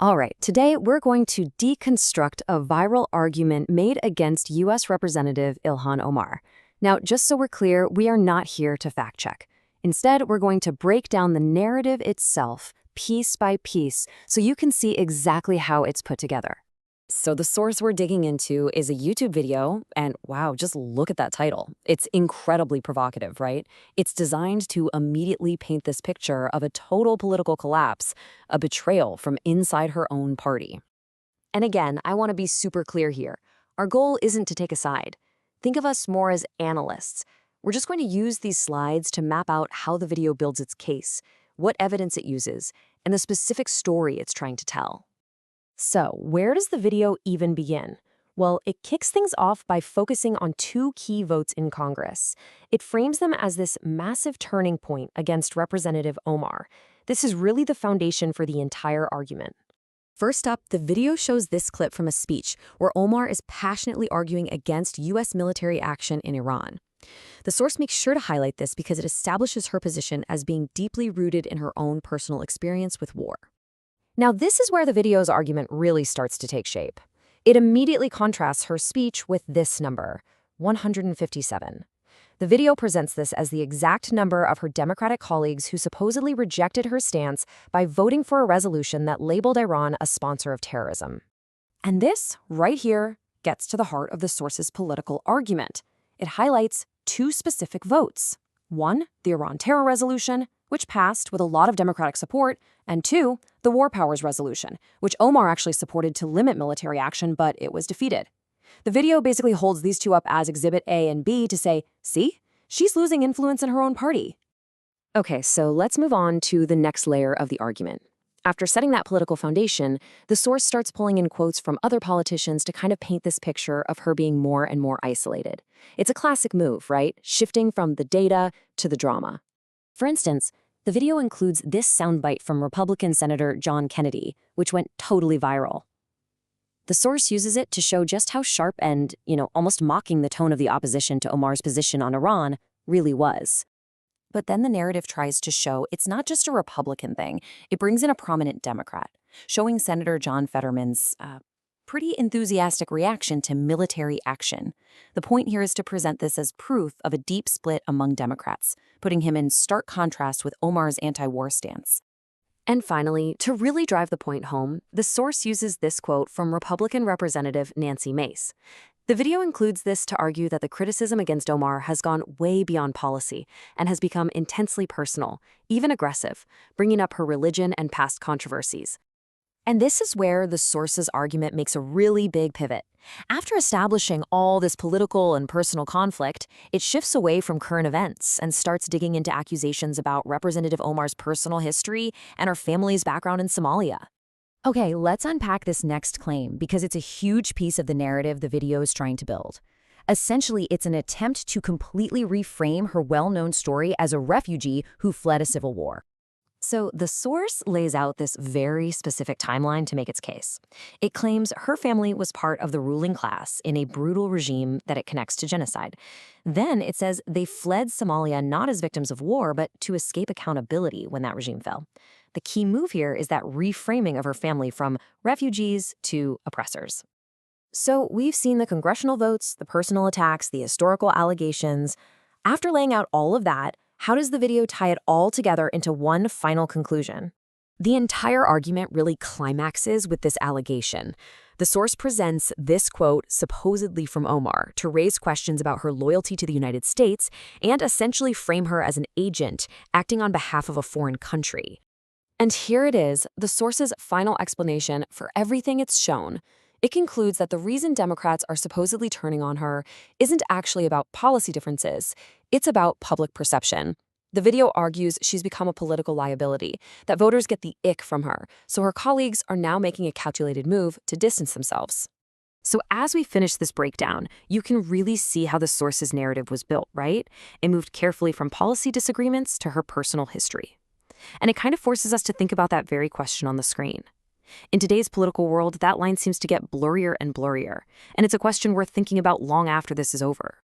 All right, today we're going to deconstruct a viral argument made against U.S. Representative Ilhan Omar. Now, just so we're clear, we are not here to fact check. Instead, we're going to break down the narrative itself, piece by piece, so you can see exactly how it's put together. So the source we're digging into is a YouTube video, and wow, just look at that title. It's incredibly provocative, right? It's designed to immediately paint this picture of a total political collapse, a betrayal from inside her own party. And again, I want to be super clear here. Our goal isn't to take a side. Think of us more as analysts. We're just going to use these slides to map out how the video builds its case, what evidence it uses, and the specific story it's trying to tell. So, where does the video even begin? Well, it kicks things off by focusing on two key votes in Congress. It frames them as this massive turning point against Representative Omar. This is really the foundation for the entire argument. First up, the video shows this clip from a speech where Omar is passionately arguing against U.S. military action in Iran. The source makes sure to highlight this because it establishes her position as being deeply rooted in her own personal experience with war. Now, this is where the video's argument really starts to take shape. It immediately contrasts her speech with this number, 157. The video presents this as the exact number of her Democratic colleagues who supposedly rejected her stance by voting for a resolution that labeled Iran a sponsor of terrorism. And this, right here, gets to the heart of the source's political argument. It highlights two specific votes. One, the Iran terror resolution, which passed with a lot of Democratic support, and two, the War Powers Resolution, which Omar actually supported to limit military action, but it was defeated. The video basically holds these two up as Exhibit A and B to say, see, she's losing influence in her own party. Okay, so let's move on to the next layer of the argument. After setting that political foundation, the source starts pulling in quotes from other politicians to kind of paint this picture of her being more and more isolated. It's a classic move, right? Shifting from the data to the drama. For instance, the video includes this soundbite from Republican Senator John Kennedy, which went totally viral. The source uses it to show just how sharp and, almost mocking the tone of the opposition to Omar's position on Iran really was. But then the narrative tries to show it's not just a Republican thing. It brings in a prominent Democrat, showing Senator John Fetterman's pretty enthusiastic reaction to military action. The point here is to present this as proof of a deep split among Democrats, putting him in stark contrast with Omar's anti-war stance. And finally, to really drive the point home, the source uses this quote from Republican Representative Nancy Mace. The video includes this to argue that the criticism against Omar has gone way beyond policy and has become intensely personal, even aggressive, bringing up her religion and past controversies. And this is where the source's argument makes a really big pivot. After establishing all this political and personal conflict, it shifts away from current events and starts digging into accusations about Representative Omar's personal history and her family's background in Somalia. Okay, let's unpack this next claim because it's a huge piece of the narrative the video is trying to build. Essentially, it's an attempt to completely reframe her well-known story as a refugee who fled a civil war. So the source lays out this very specific timeline to make its case. It claims her family was part of the ruling class in a brutal regime that it connects to genocide. Then it says they fled Somalia not as victims of war, but to escape accountability when that regime fell. The key move here is that reframing of her family from refugees to oppressors. So we've seen the congressional votes, the personal attacks, the historical allegations. After laying out all of that, how does the video tie it all together into one final conclusion? The entire argument really climaxes with this allegation. The source presents this quote, supposedly from Omar, to raise questions about her loyalty to the United States and essentially frame her as an agent acting on behalf of a foreign country. And here it is, the source's final explanation for everything it's shown. It concludes that the reason Democrats are supposedly turning on her isn't actually about policy differences. It's about public perception. The video argues she's become a political liability, that voters get the ick from her, so her colleagues are now making a calculated move to distance themselves. So as we finish this breakdown, you can really see how the source's narrative was built, right? It moved carefully from policy disagreements to her personal history. And it kind of forces us to think about that very question on the screen. In today's political world, that line seems to get blurrier and blurrier, and it's a question worth thinking about long after this is over.